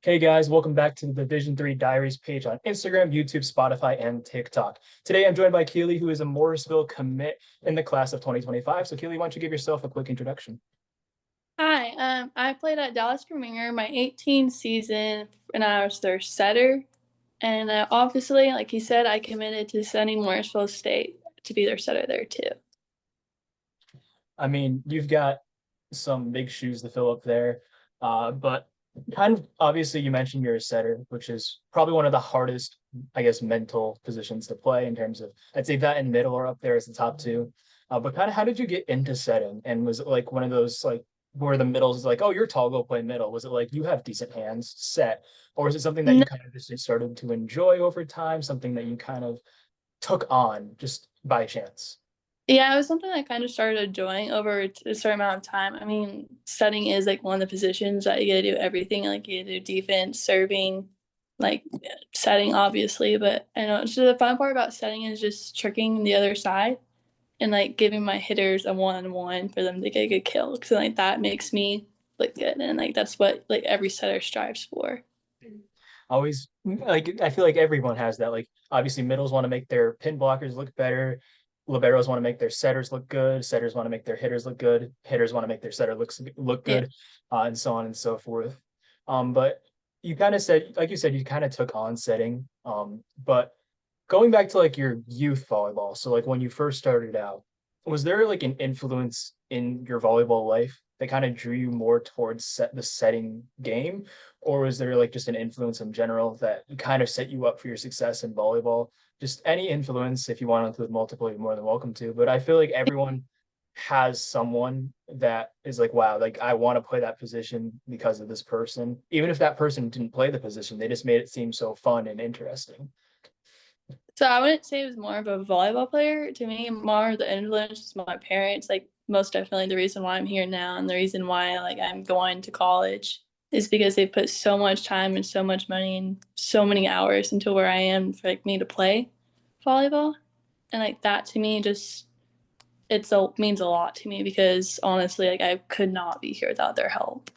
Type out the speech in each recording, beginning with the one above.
Hey guys, welcome back to the Division 3 Diaries page on Instagram, YouTube, Spotify, and TikTok. Today I'm joined by Keely, who is a Morrisville commit in the class of 2025. So Keely, why don't you give yourself a quick introduction? Hi, I played at Dallas Premier my 18th season, and I was their setter. And obviously, like you said, I committed to SUNY Morrisville State to be their setter there too. I mean, you've got some big shoes to fill up there, but kind of obviously you mentioned you're a setter, which is probably one of the hardest, I guess, mental positions to play in terms of, I'd say that and middle are up there as the top two. But kind of how did you get into setting? And was it like one of those like where the middles is like, oh, you're tall, go play middle? Was it like you have decent hands set? Or is it something that you No, kind of just started to enjoy over time, something that you kind of took on just by chance? yeah, it was something I kind of started enjoying over a certain amount of time. I mean, setting is like one of the positions that you gotta do everything. Like you gotta do defense, serving, like setting, obviously. But I know so the fun part about setting is just tricking the other side and like giving my hitters a one-on-one for them to get a good kill because like that makes me look good and like that's what like every setter strives for. Always like I feel like everyone has that. Like obviously middles want to make their pin blockers look better. Liberos want to make their setters look good. Setters want to make their hitters look good. Hitters want to make their setter look Yeah. good, and so on and so forth. But you kind of said, like you said, you kind of took on setting. But going back to like your youth volleyball, so like when you first started out, was there like an influence in your volleyball life that kind of drew you more towards the setting game, or was there like just an influence in general that kind of set you up for your success in volleyball? Just any influence, if you want to include multiple, you're more than welcome to. But I feel like everyone has someone that is like, wow, like I want to play that position because of this person. Even if that person didn't play the position, they just made it seem so fun and interesting. So I wouldn't say it was more of a volleyball player. To me, more the influence is my parents. Like most definitely the reason why I'm here now and the reason why like I'm going to college is because they put so much time and so much money and so many hours into where I am for like me to play volleyball. And like that to me just it's a means a lot to me because honestly like I could not be here without their help.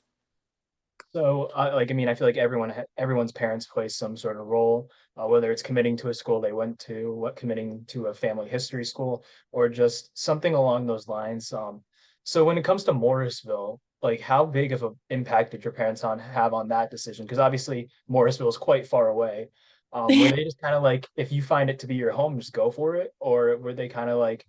So, like, I mean, I feel like everyone's parents play some sort of role, whether it's committing to a school they went to, what committing to a family history school, or just something along those lines. So when it comes to Morrisville, like, how big of an impact did your parents have on that decision? Because obviously Morrisville is quite far away. Were they just kind of like, if you find it to be your home, just go for it, or were they kind of like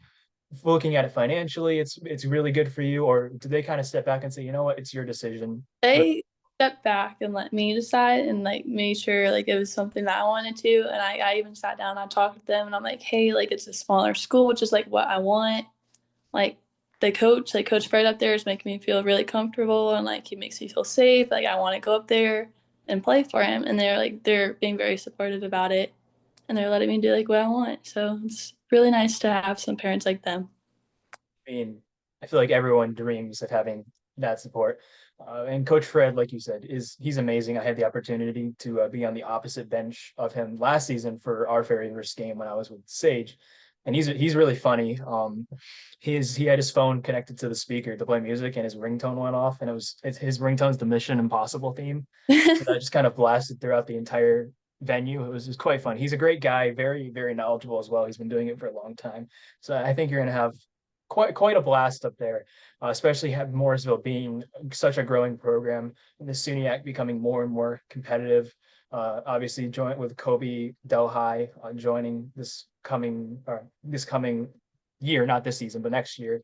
looking at it financially, it's really good for you, or did they kind of step back and say, you know what, it's your decision? They stepped back and let me decide and like made sure like it was something that I wanted to. And I even sat down, I talked with them and I'm like, hey, like it's a smaller school, which is like what I want. Like like Coach Fred up there is making me feel really comfortable and like he makes me feel safe. Like I want to go up there and play for him. And they're being very supportive about it and they're letting me do like what I want. So it's really nice to have some parents like them. I mean, I feel like everyone dreams of having that support. And Coach Fred, like you said, he's amazing. I had the opportunity to be on the opposite bench of him last season for our very first game when I was with Sage, and he's really funny. He had his phone connected to the speaker to play music, and his ringtone went off, and his ringtone's the Mission Impossible theme, so that just kind of blasted throughout the entire venue. It was quite fun. He's a great guy, very knowledgeable as well. He's been doing it for a long time, so I think you're gonna have quite a blast up there, especially have Morrisville being such a growing program and the SUNY becoming more and more competitive. Obviously, joint with Kobe Delhi joining this coming year, not this season, but next year.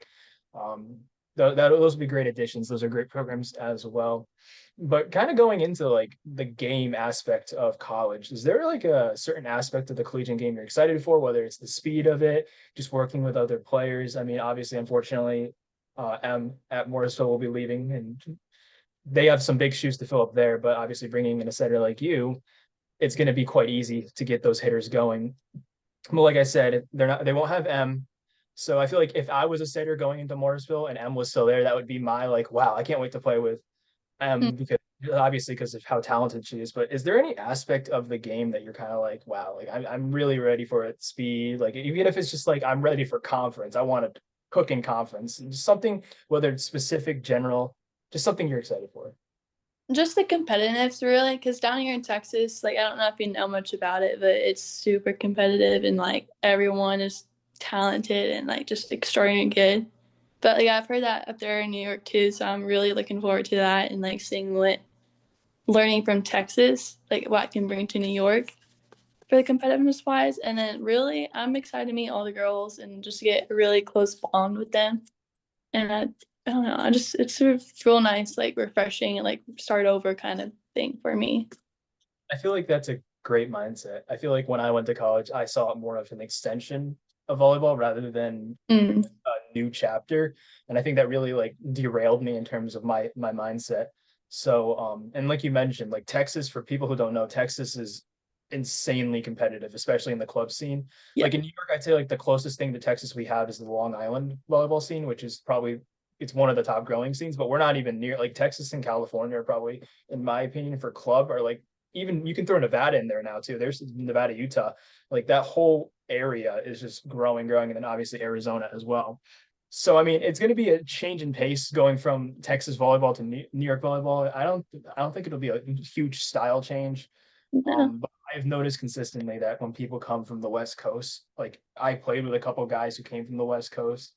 Um, those would be great additions. Those are great programs as well. But kind of going into like the game aspect of college, is there like a certain aspect of the collegiate game you're excited for, whether it's the speed of it, just working with other players? I mean, obviously, unfortunately, M at Morrisville will be leaving, and they have some big shoes to fill up there. But obviously, bringing in a setter like you, it's going to be quite easy to get those hitters going. Well, like I said, they won't have M. So I feel like if I was a setter going into Morrisville and M was still there, that would be my like, wow, I can't wait to play with because obviously because of how talented she is. But is there any aspect of the game that you're kind of like, wow, like I'm really ready for it, speed, like even if it's just like I'm ready for conference, I want to cook in conference, and just something, whether it's specific, general, just something you're excited for. Just the competitiveness, really, because down here in Texas, like, I don't know if you know much about it, but it's super competitive and like everyone is talented and like just extraordinarily good. But like I've heard that up there in New York too, so I'm really looking forward to that and like seeing what learning from Texas, like what I can bring to New York for the competitiveness wise. And then really, I'm excited to meet all the girls and just get a really close bond with them. And I don't know, I just it's a real nice, like refreshing and like start over kind of thing for me. I feel like that's a great mindset. I feel like when I went to college, I saw it more of an extension of volleyball rather than Mm, a new chapter. And I think that really like derailed me in terms of my mindset. So and like you mentioned, like Texas, for people who don't know, Texas is insanely competitive, especially in the club scene. yeah. Like in New York, I'd say like the closest thing to Texas we have is the Long Island volleyball scene, which is probably it's one of the top growing scenes, but we're not even near like Texas and California are probably, in my opinion, for club are like even you can throw Nevada in there now too. There's Nevada, Utah, like that whole area is just growing, growing, and then obviously Arizona as well. So I mean, it's going to be a change in pace going from Texas volleyball to New York volleyball. I don't think it'll be a huge style change. Yeah. But I've noticed consistently that when people come from the West Coast, like I played with a couple of guys who came from the West Coast,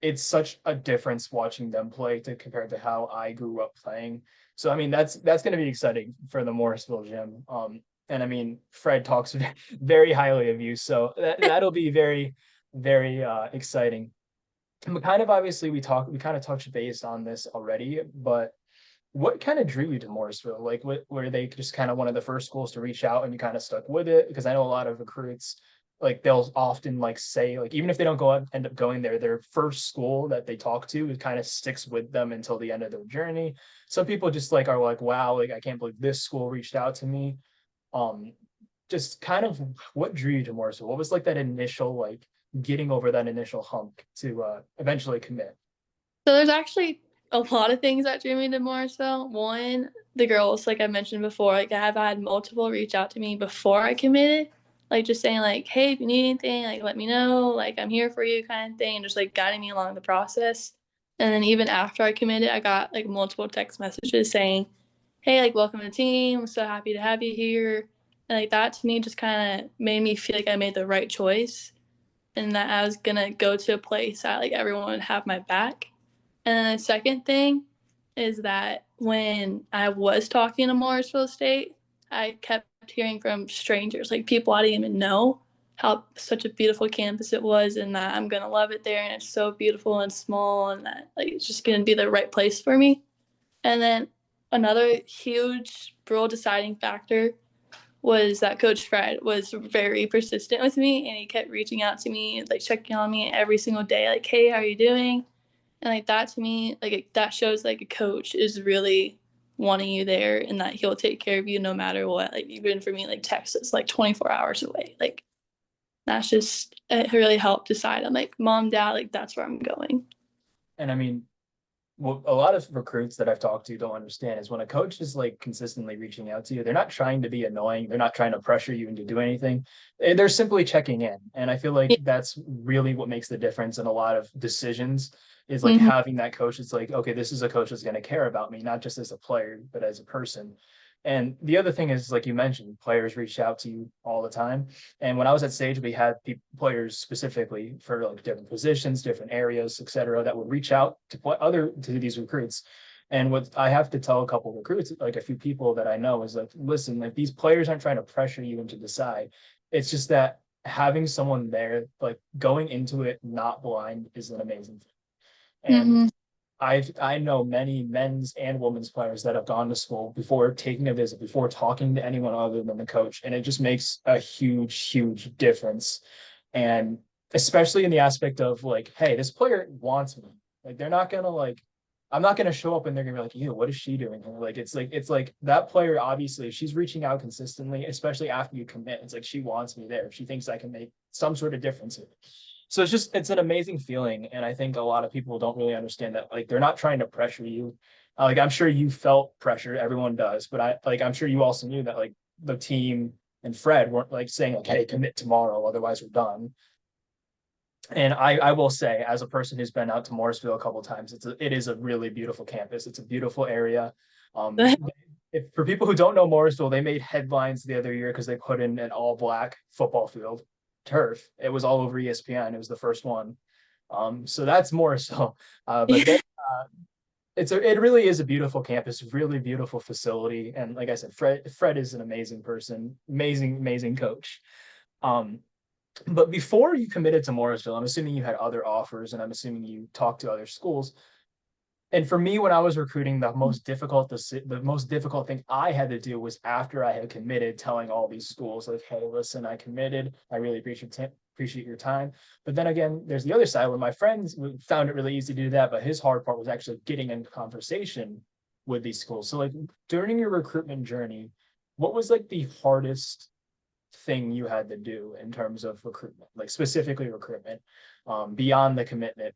it's such a difference watching them play to compared to how I grew up playing. So I mean, that's going to be exciting for the Morrisville gym. And I mean, Fred talks very highly of you, so that'll be very, very exciting. And kind of obviously we kind of touched base on this already, but what kind of drew you to Morrisville? Like, what were they just kind of one of the first schools to reach out and you kind of stuck with it? Because I know a lot of recruits, like they'll often like say, like even if they don't go out, end up going there, their first school that they talk to, it kind of sticks with them until the end of their journey. Some people just like are like, wow, like I can't believe this school reached out to me. Um, just kind of what drew you to Morrisville? What was like that initial like getting over that initial hump to eventually commit? So there's actually a lot of things that drew me to Morrisville. One, the girls, like I mentioned before, like I have had multiple reach out to me before I committed, like just saying like, hey, if you need anything, like let me know, like I'm here for you, kind of thing, and just like guiding me along the process. And then even after I committed, I got like multiple text messages saying, hey, like welcome to the team, I'm so happy to have you here. And like that to me just kind of made me feel like I made the right choice and that I was gonna go to a place that like everyone would have my back. And then the second thing is that when I was talking to Morrisville State, I kept hearing from strangers, like people I didn't even know, how such a beautiful campus it was and that I'm gonna love it there and it's so beautiful and small and that like it's just gonna be the right place for me. And then another huge real deciding factor was that Coach Fred was very persistent with me and he kept reaching out to me, like checking on me every single day, like, hey, how are you doing? And like that to me, like that shows like a coach is really wanting you there and that he'll take care of you no matter what. Like even for me, like Texas, like 24 hours away. Like that's just it really helped decide. I'm like, mom, dad, like that's where I'm going. And I mean, what a lot of recruits that I've talked to don't understand is when a coach is like consistently reaching out to you, they're not trying to be annoying. They're not trying to pressure you into doing anything. They're simply checking in. And I feel like Yeah. that's really what makes the difference in a lot of decisions is like Mm-hmm. having that coach. It's like, okay, this is a coach that's going to care about me, not just as a player, but as a person. And the other thing is, like you mentioned, players reach out to you all the time. And when I was at Sage, we had players specifically for like different positions, different areas, et cetera, that would reach out to play other to these recruits. And what I have to tell a couple of recruits, like a few people that I know, is like, listen, like these players aren't trying to pressure you into decide. It's just that having someone there, like going into it not blind, is an amazing thing. And Mm-hmm. I know many men's and women's players that have gone to school before taking a visit, before talking to anyone other than the coach, and it just makes a huge, huge difference. And especially in the aspect of like, hey, this player wants me. Like they're not gonna like, I'm not gonna show up and they're gonna be like, ew, what is she doing here? Like it's like that player obviously she's reaching out consistently, especially after you commit. It's like she wants me there. She thinks I can make some sort of difference here. So it's an amazing feeling, and I think a lot of people don't really understand that. Like they're not trying to pressure you. Like I'm sure you felt pressure, everyone does, but I'm sure you also knew that like the team and Fred weren't like saying like, hey, commit tomorrow, otherwise we're done. And I will say, as a person who's been out to Morrisville a couple of times, it is a really beautiful campus. It's a beautiful area. Um, if for people who don't know Morrisville, they made headlines the other year because they put in an all black football field turf. It was all over ESPN. It was the first one. So that's Morrisville. But they it really is a beautiful campus, really beautiful facility. And like I said, Fred is an amazing person, amazing coach. Um, but before you committed to Morrisville, I'm assuming you had other offers and I'm assuming you talked to other schools. And for me, when I was recruiting, the most difficult thing I had to do was after I had committed, telling all these schools like, "Hey, listen, I committed. I really appreciate your time." But then again, there's the other side where my friends found it really easy to do that, but his hard part was actually getting in conversation with these schools. So, like during your recruitment journey, what was like the hardest thing you had to do in terms of recruitment, like specifically recruitment, beyond the commitment,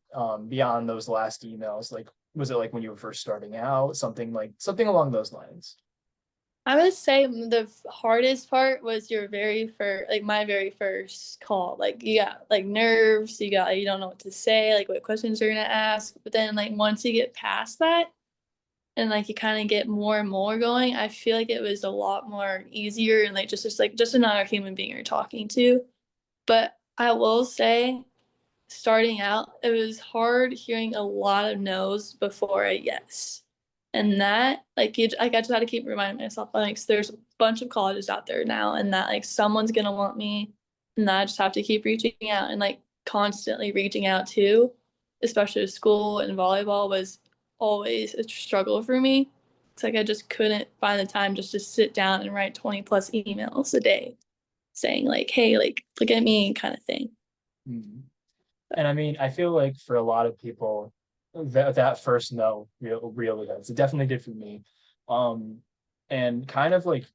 beyond those last emails? Like, was it like when you were first starting out, something along those lines? I would say the hardest part was your very first, like my very first call. Like you got like nerves, you don't know what to say, like what questions you're gonna ask. But then like once you get past that and like you kind of get more and more going, I feel like it was a lot more easier and like just another human being you're talking to. But I will say starting out, it was hard hearing a lot of no's before a yes. And that, I got to have to keep reminding myself, like, so there's a bunch of colleges out there now, and that, like, someone's gonna want me, and that I just have to keep reaching out and, like, constantly reaching out too, especially with school and volleyball was always a struggle for me. It's like I just couldn't find the time just to sit down and write 20 plus emails a day saying, like, hey, like, look at me kind of thing. Mhm. And I mean, I feel like for a lot of people, that first no really does. It definitely did for me. Um, and kind of like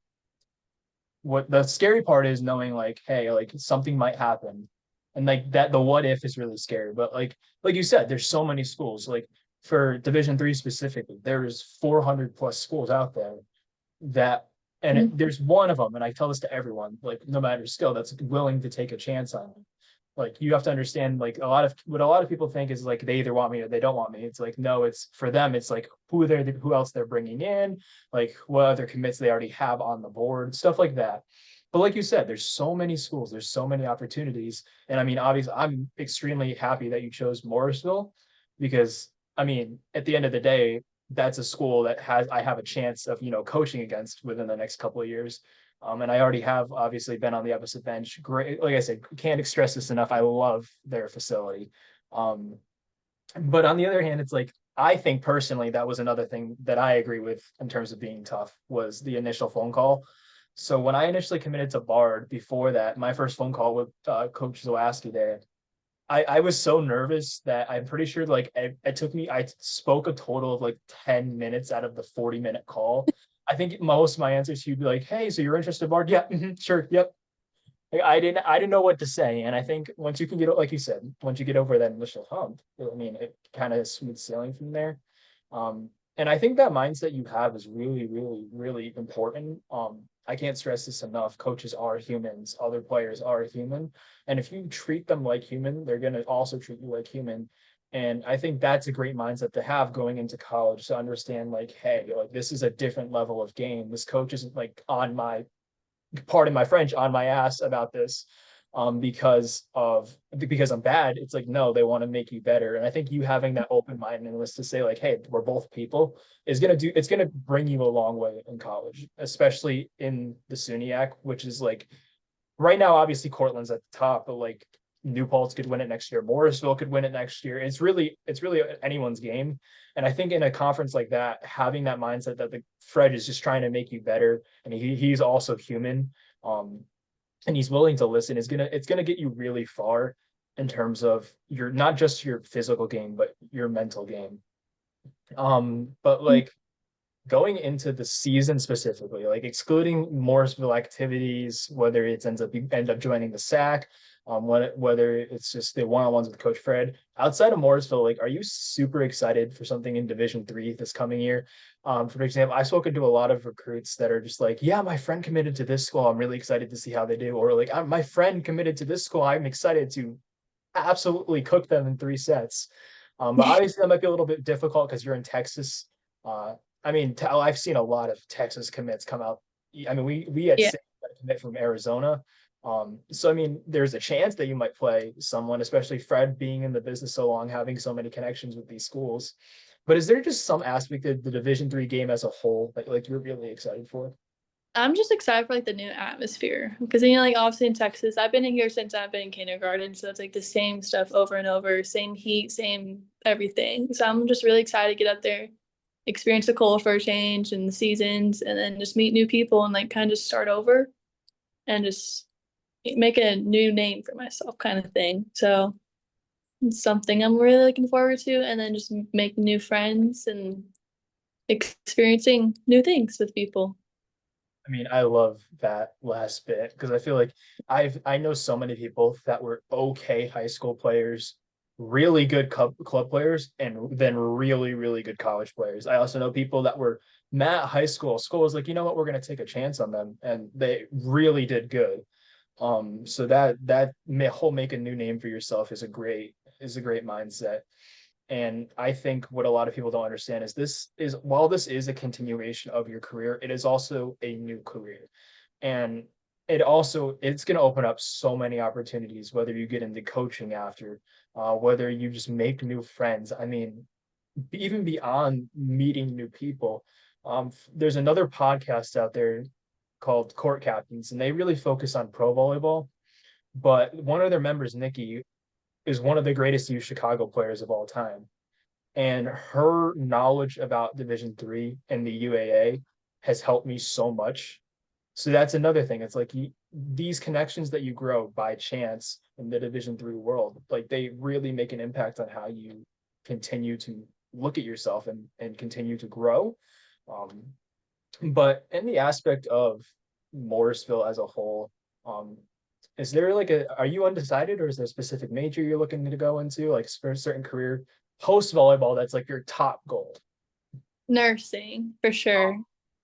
what the scary part is knowing like, hey, like something might happen. And like that the what if is really scary. But like you said, there's so many schools. Like for Division 3 specifically, there's 400 plus schools out there that there's one of them, and I tell this to everyone, like no matter skill, that's willing to take a chance on it. Like you have to understand, like a lot of people think is like they either want me or they don't want me. It's like no, it's for them. It's like who else they're bringing in, like what other commits they already have on the board, stuff like that. But like you said, there's so many schools, there's so many opportunities, and I mean, obviously, I'm extremely happy that you chose Morrisville because I mean, at the end of the day, that's a school that has I have a chance of coaching against within the next couple of years. And I already have obviously been on the opposite bench. Great, like I said, can't stress this enough. I love their facility. Um, but on the other hand, it's like I think personally that was another thing that I agree with in terms of being tough was the initial phone call. So when I initially committed to Bard, before that, my first phone call with Coach Zawaski there, I was so nervous that I'm pretty sure like it took me I spoke a total of like 10 minutes out of the 40-minute call. I think most of my answers he'd be like, "Hey, so you're interested, Bard? Yeah, sure, yep." Like, I didn't know what to say, and I think once you can get like you said, once you get over that initial hump, I mean, it kind of smooth sailing from there. And I think that mindset you have is really important. I can't stress this enough. Coaches are humans, other players are human, and if you treat them like human, they're gonna also treat you like human. And I think that's a great mindset to have going into college to understand, like, hey, like this is a different level of game. This coach isn't like on my pardon my French, on my ass about this because I'm bad. It's like, no, they want to make you better. And I think you having that open mindedness to say, like, hey, we're both people it's gonna bring you a long way in college, especially in the SUNYAC, which is like right now, obviously Cortland's at the top, but like New Paltz could win it next year. Morrisville could win it next year. It's really anyone's game. And I think in a conference like that, having that mindset that the Fred is just trying to make you better, and he's also human, um, and he's willing to listen is gonna get you really far in terms of your not just your physical game, but your mental game. But like going into the season specifically, like excluding Morrisville activities, whether it's end up joining the SAC, whether it's just the one-on-ones with Coach Fred, outside of Morrisville, like are you super excited for something in Division 3 this coming year? For example, I've spoken to a lot of recruits that are just like, yeah, my friend committed to this school. I'm really excited to see how they do. Or like, my friend committed to this school. I'm excited to absolutely cook them in 3 sets. But obviously that might be a little bit difficult because you're in Texas. Uh, I mean, I've seen a lot of Texas commits come out. I mean, we had Yeah. six got a commit from Arizona. So I mean, there's a chance that you might play someone, especially Fred being in the business so long, having so many connections with these schools. But is there just some aspect of the Division 3 game as a whole that like you're really excited for? I'm just excited for like the new atmosphere because you know, like obviously in Texas, I've been in here since I've been in kindergarten, so it's like the same stuff over and over, same heat, same everything. So I'm just really excited to get up there, experience the cold for a change and the seasons, and then just meet new people and like kind of just start over and just make a new name for myself, kind of thing. So it's something I'm really looking forward to, and then just making new friends and experiencing new things with people. I mean, I love that last bit because I feel like I know so many people that were okay high school players, really good club players, and then really, really good college players. I also know people that were mad at high school. School was like, you know what, we're gonna take a chance on them, and they really did good. So whole make a new name for yourself is a great mindset. And I think what a lot of people don't understand is this is while this is a continuation of your career, it is also a new career. And it's going to open up so many opportunities, whether you get into coaching after, whether you just make new friends. I mean, even beyond meeting new people, there's another podcast out there called Court Captains, and they really focus on pro volleyball. But one of their members, Nikki, is one of the greatest youth Chicago players of all time, and her knowledge about Division 3 and the UAA has helped me so much. So that's another thing. It's like these connections that you grow by chance in the Division 3 world, like they really make an impact on how you continue to look at yourself and continue to grow. Um, but in the aspect of Morrisville as a whole, um, is there like are you undecided, or is there a specific major you're looking to go into, like for a certain career post volleyball that's like your top goal? Nursing for sure.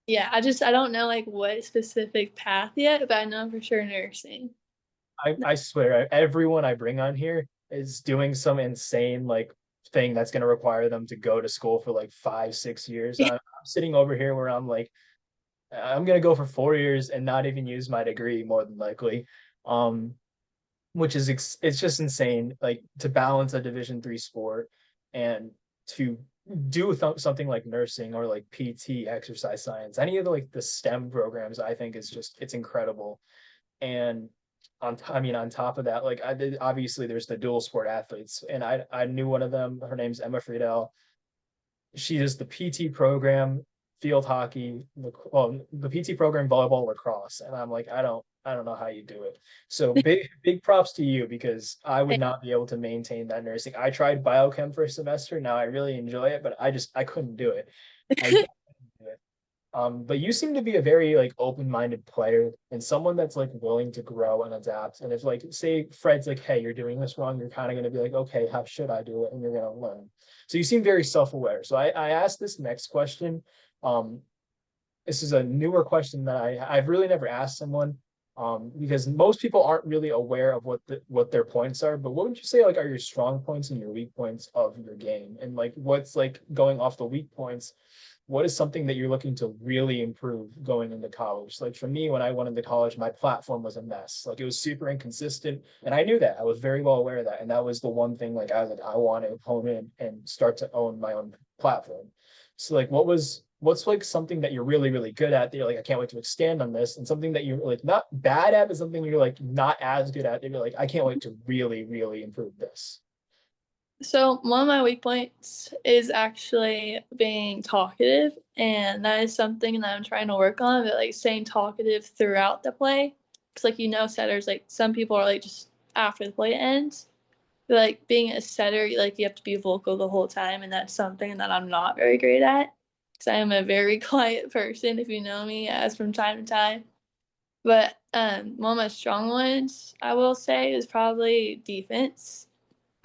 Yeah, I don't know like what specific path yet, but I know for sure nursing. I swear, everyone I bring on here is doing some insane like thing that's going to require them to go to school for like 5, 6 years. I'm sitting over here where I'm like, I'm going to go for 4 years and not even use my degree more than likely. Um, which is it's just insane, like to balance a Division 3 sport and to do something like nursing or like PT, exercise science, any of the STEM programs. I think is just it's incredible. And I mean, on top of that, like I did, obviously there's the dual sport athletes, and I knew one of them. Her name's Emma Friedel. She does the PT program, field hockey, well, the PT program, volleyball, lacrosse, and I'm like, I don't know how you do it. So big props to you, because I would not be able to maintain that nursing. I tried biochem for a semester. Now I really enjoy it, but I couldn't do it. I couldn't do it. But you seem to be a very like open-minded player and someone that's like willing to grow and adapt. And if like say Fred's like, hey, you're doing this wrong, you're kind of gonna be like, okay, how should I do it? And you're gonna learn. So you seem very self-aware. So I asked this next question. Um, this is a newer question that I've really never asked someone, because most people aren't really aware of what their points are. But what would you say like are your strong points and your weak points of your game? And like what's like going off the weak points, what is something that you're looking to really improve going into college? Like for me, when I went into college, my platform was a mess. Like it was super inconsistent. And I knew that. I was very well aware of that. And that was the one thing like I was like, I want to hone in and start to own my own platform. So like what's like something that you're really, really good at that you're like, I can't wait to expand on this, and something that you're like not bad at, but something you're like not as good at that you're like, I can't wait to really, really improve this. So one of my weak points is actually being talkative, and that is something that I'm trying to work on. But like staying talkative throughout the play, because like you know, setters like some people are like just after the play ends. But like being a setter, like you have to be vocal the whole time, and that's something that I'm not very great at. Because I am a very quiet person, if you know me, as from time to time. But one of my strong ones, I will say, is probably defense.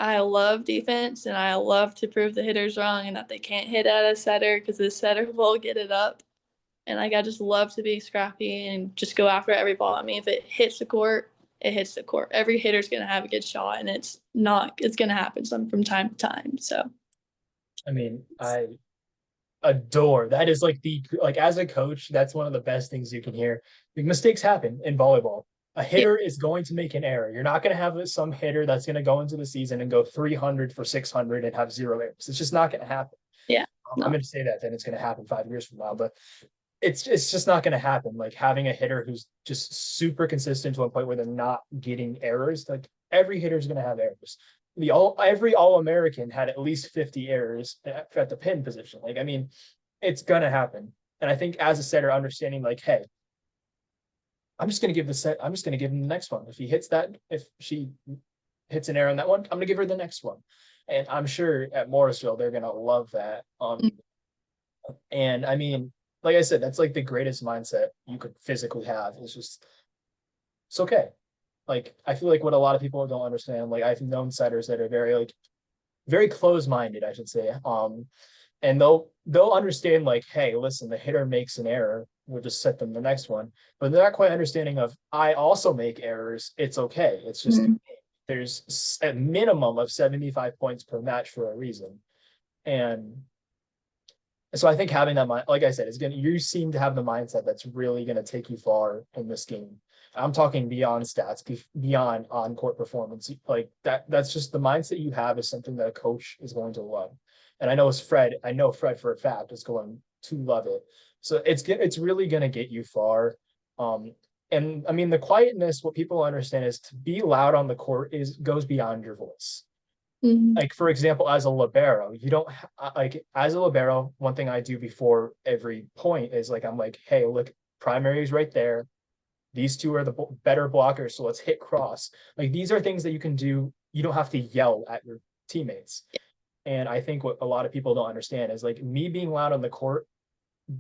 I love defense, and I love to prove the hitters wrong and that they can't hit at a setter because the setter will get it up. And like I just love to be scrappy and just go after every ball. I mean, if it hits the court, it hits the court. Every hitter's gonna have a good shot, and it's gonna happen some from time to time. So I mean, adore. That is like the like as a coach, that's one of the best things you can hear. Like, mistakes happen in volleyball. A Yeah, hitter is going to make an error. You're not going to have some hitter that's going to go into the season and go 300 for 600 and have zero errors. It's just not going to happen. yeah, I'm no, going to say that then it's going to happen 5 years from now, but it's just not going to happen. Like having a hitter who's just super consistent to a point where they're not getting errors. Like every hitter is going to have errors. The all every All American had at least 50 errors at the pin position. Like I mean, it's going to happen. And I think as a setter, understanding like, hey, I'm just going to give the set. I'm just going to give him the next one. If he hits that, if she hits an error on that one, I'm going to give her the next one. And I'm sure at Morrisville they're going to love that. mm, And I mean, like I said, that's like the greatest mindset you could physically have. It's just it's okay. Like I feel like what a lot of people don't understand. Like I've known setters that are very like very close-minded, I should say. And they'll understand like, hey, listen, the hitter makes an error, we'll just set them the next one. But they're not quite understanding of I also make errors. It's okay. It's just mm, there's a minimum of 75 points per match for a reason. And so I think having that mind, like I said, is gonna you seem to have the mindset that's really gonna take you far in this game. I'm talking beyond stats, beyond on-court performance. Like that's just the mindset you have is something that a coach is going to love. And I know Fred for a fact is going to love it. So it's really gonna get you far. Um, and I mean the quietness, what people understand is to be loud on the court is goes beyond your voice. mm, Like for example, as a libero, you don't like as a libero. One thing I do before every point is like I'm like, hey, look, primary is right there. These two are the better blockers, so let's hit cross. Like these are things that you can do. You don't have to yell at your teammates. And I think what a lot of people don't understand is like me being loud on the court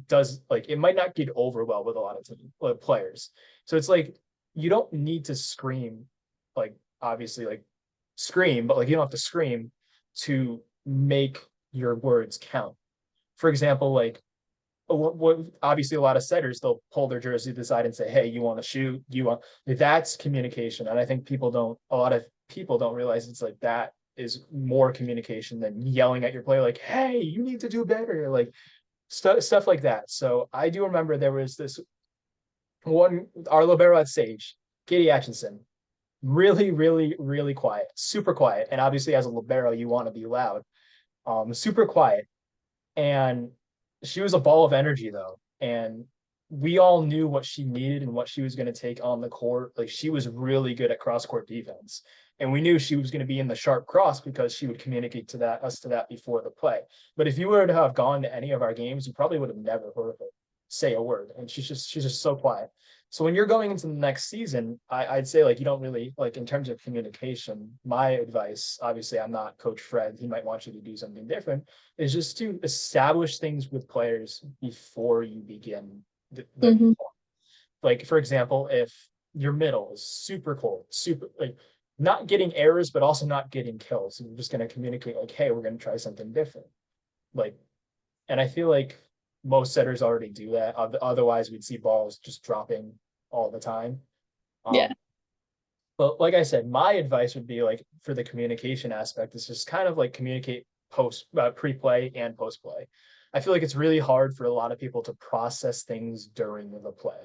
does like it might not get over well with a lot of players. So it's like you don't need to scream, like obviously like scream, but like you don't have to scream to make your words count. For example, like what obviously a lot of setters they'll pull their jersey to the side and say, "Hey, you want to shoot? You want?" That's communication, and I think people don't. A lot of people don't realize it's like that is more communication than yelling at your player, like, "Hey, you need to do better." Like stuff like that. So I do remember there was this one our libero at Sage, Katie Atchison, really, really, really quiet, super quiet. And obviously, as a libero, you want to be loud. Super quiet. And she was a ball of energy though. And we all knew what she needed and what she was going to take on the court. Like she was really good at cross court defense. And we knew she was going to be in the sharp cross because she would communicate to that us to that before the play. But if you were to have gone to any of our games, you probably would have never heard her say a word. And she's just so quiet. So when you're going into the next season, I'd say like you don't really like in terms of communication. My advice, obviously, I'm not Coach Fred. He might want you to do something different. Is just to establish things with players before you begin the mm, like for example, if your middle is super cold, super like not getting errors, but also not getting kills. So you're just going to communicate like, hey, we're going to try something different. Like, and I feel like most setters already do that. Otherwise, we'd see balls just dropping all the time. yeah, Um, but like I said, my advice would be like for the communication aspect is just kind of like communicate pre-play and post-play. I feel like it's really hard for a lot of people to process things during the play.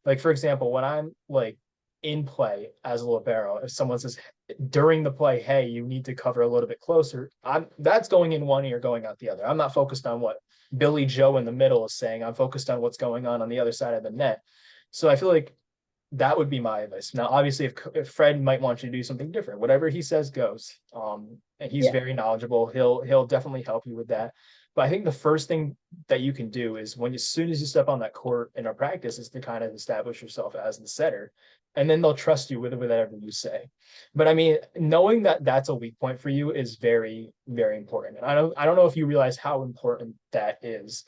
Like for example, when I'm like in play as a libero, if someone says during the play, "Hey, you need to cover a little bit closer," I'm that's going in one ear, going out the other. I'm not focused on what Billy Joe in the middle is saying. I'm focused on what's going on the other side of the net. So I feel like that would be my advice. Now, obviously, if Fred might want you to do something different, whatever he says goes. And he's yeah, very knowledgeable. He'll definitely help you with that. But I think the first thing that you can do is when as soon as you step on that court in a practice is to kind of establish yourself as the setter, and then they'll trust you with whatever you say. But I mean, knowing that that's a weak point for you is very, very important. And I don't know if you realize how important that is.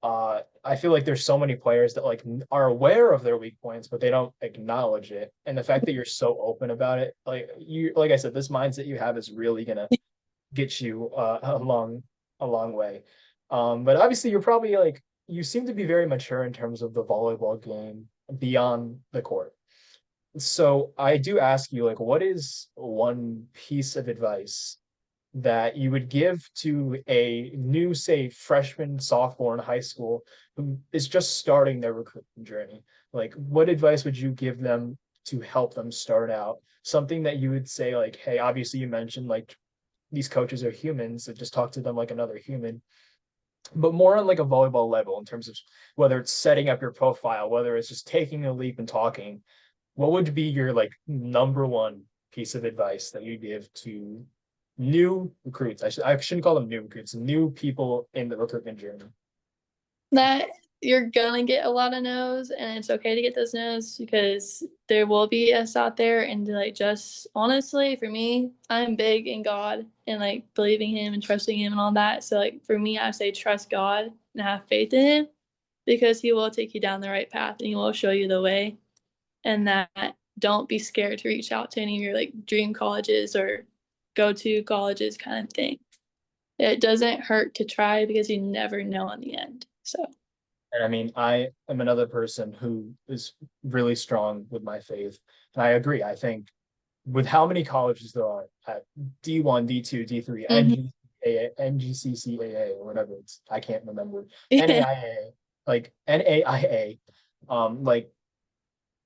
I feel like there's so many players that like are aware of their weak points, but they don't acknowledge it. And the fact that you're so open about it, like I said, this mindset you have is really gonna get you a long way. But obviously, you're probably like you seem to be very mature in terms of the volleyball game beyond the court. So I do ask you, like, what is one piece of advice that you would give to a new, say, freshman, sophomore in high school who is just starting their recruitment journey? Like, what advice would you give them to help them start out? Something that you would say, like, hey, obviously you mentioned like these coaches are humans, so just talk to them like another human, but more on like a volleyball level in terms of whether it's setting up your profile, whether it's just taking a leap and talking. What would be your like number one piece of advice that you give to new recruits? I shouldn't call them new recruits, new people in the recruitment journey. That you're gonna get a lot of no's, and it's okay to get those no's because there will be us out there. And like, just honestly, for me, I'm big in God and like believing Him and trusting Him and all that. So like for me, I say trust God and have faith in Him because He will take you down the right path and He will show you the way. And that don't be scared to reach out to any of your like dream colleges or go to colleges kind of thing. It doesn't hurt to try because you never know in the end. So And I mean, I am another person who is really strong with my faith. And I agree. I think with how many colleges there are at D1, D2, D3, mhm. NGCAA, NGCCAA, or whatever it's, I can't remember, Yeah. NAIA, like NAIA, like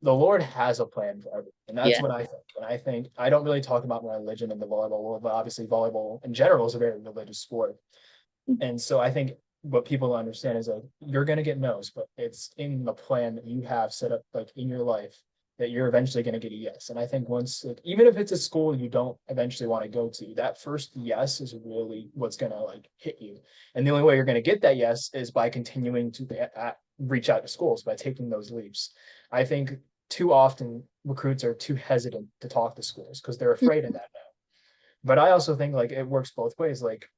the Lord has a plan for everything. And that's Yeah. what I think. And I think I don't really talk about my religion in the volleyball world, but obviously volleyball in general is a very religious sport. And so I think what people understand is like you're gonna get no's, but it's in the plan that you have set up like in your life that you're eventually gonna get a yes. And I think once like even if it's a school you don't eventually want to go to, that first yes is really what's gonna like hit you. And the only way you're gonna get that yes is by continuing to reach out to schools, by taking those leaps. I think too often recruits are too hesitant to talk to schools because they're afraid of that now. But I also think like it works both ways. Like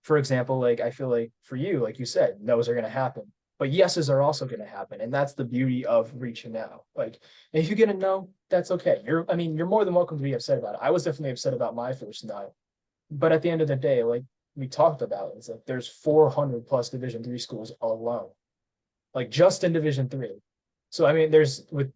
for example, like I feel like for you, like you said, no's are going to happen, but yeses are also going to happen. And that's the beauty of reaching out. Like if you get a no, that's okay. I mean, you're more than welcome to be upset about it. I was definitely upset about my first no, but at the end of the day, like we talked about, it's like there's 400 plus Division 3 schools alone, like just in Division 3. So, I mean, there's with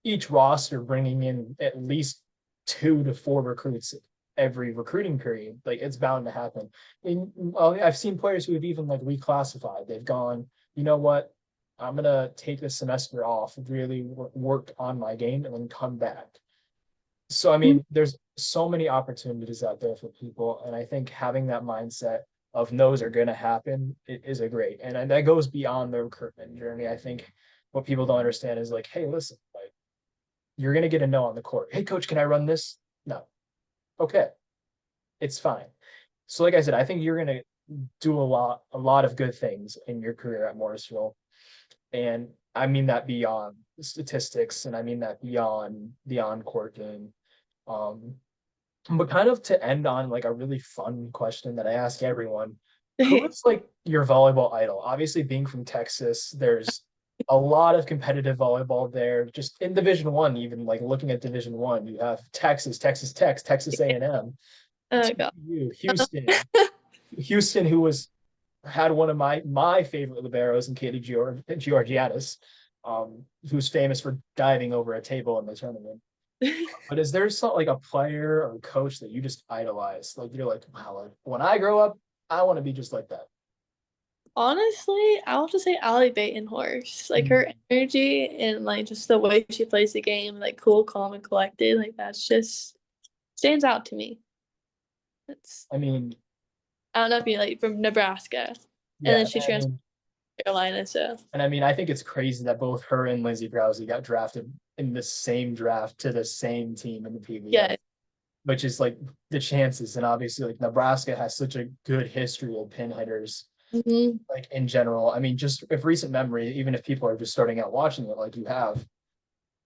each roster bringing in at least 2 to 4 recruits every recruiting period. Like it's bound to happen. And I've seen players who have even like reclassified. They've gone, you know what? I'm gonna take this semester off, really work on my game, and then come back. So I mean, there's so many opportunities out there for people, and I think having that mindset of no's are going to happen is a great, and that goes beyond the recruitment journey. I think what people don't understand is like, hey, listen, like you're going to get a no on the court. Hey, coach, can I run this? No. Okay, it's fine. So, like I said, I think you're going to do a lot of good things in your career at Morrisville, and I mean that beyond statistics, and I mean that beyond the on-court game. Um, but kind of to end on like a really fun question that I ask everyone, who is like your volleyball idol? Obviously, being from Texas, there's a lot of competitive volleyball there. Just in Division 1, even like looking at Division 1, you have Texas, Texas Tech, Texas A&M, Oh god. TCU, Houston, who was had one of my favorite liberos in Katie Georgiadis, who's famous for diving over a table in the tournament. But is there some like a player or a coach that you just idolize? Like you're like, wow, like, when I grow up, I want to be just like that. Honestly, I will just say Allie Batenhorst. Like her energy and like just the way she plays the game, like cool, calm, and collected. Like that's just stands out to me. It's I mean, I don't know if you like from Nebraska, and yeah, then she transferred to Carolina. So and I mean, I think it's crazy that both her and Lindsey Browsey got drafted in the same draft to the same team in the PBF, yeah. which is like the chances. And obviously, like Nebraska has such a good history of pin hitters, Hmm. like in general. I mean, just if recent memory, even if people are just starting out watching it, like you have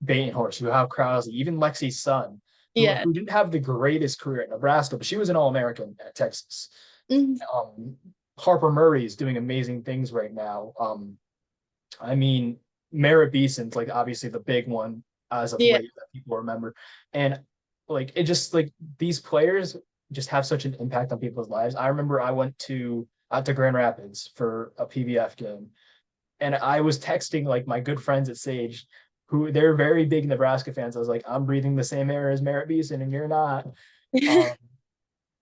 Bainhorst, you have Krause, even Lexi's son, Yeah. who didn't have the greatest career at Nebraska, but she was an All American at Texas. Hmm. Um, Harper Murray is doing amazing things right now. I mean, Merritt Beeson's like obviously the big one as of Yeah. late that people remember, and like it just like these players just have such an impact on people's lives. I remember I went to out to Grand Rapids for a PBF game, and I was texting like my good friends at Sage, who they're very big Nebraska fans. I was like, I'm breathing the same air as Merritt Beeson, and you're not. Um,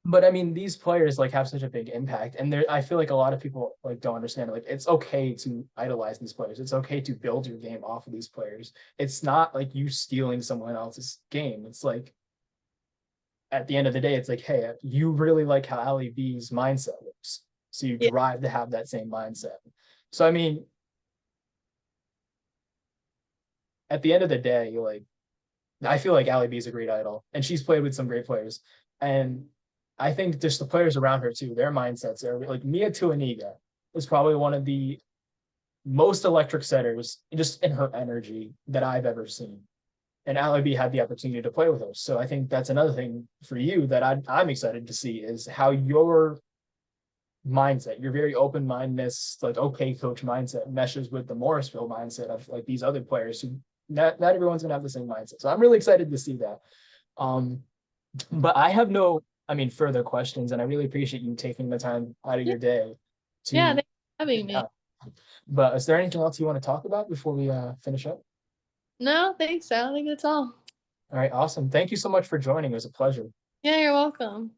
But I mean, these players like have such a big impact, and there I feel like a lot of people like don't understand it. Like it's okay to idolize these players. It's okay to build your game off of these players. It's not like you stealing someone else's game. It's like at the end of the day, it's like, hey, you really like how Ali B's mindset works, so you Yeah, drive to have that same mindset. So I mean, at the end of the day, like I feel like Ali B is a great idol, and she's played with some great players. And I think just the players around her too, their mindsets are like Mia Tuaniga is probably one of the most electric setters just in her energy that I've ever seen. And Ali B had the opportunity to play with her. So I think that's another thing for you that I'm excited to see is how your mindset, your very open mindedness, like okay coach mindset meshes with the Morrisville mindset of like these other players who not everyone's gonna have the same mindset. So I'm really excited to see that. Um, but I have no, I mean, further questions, and I really appreciate you taking the time out of yeah, your day yeah. to Thanks for having sit me. down. But is there anything else you want to talk about before we finish up? No, thanks. I don't think that's all. All right, awesome. Thank you so much for joining. It was a pleasure. Yeah, you're welcome.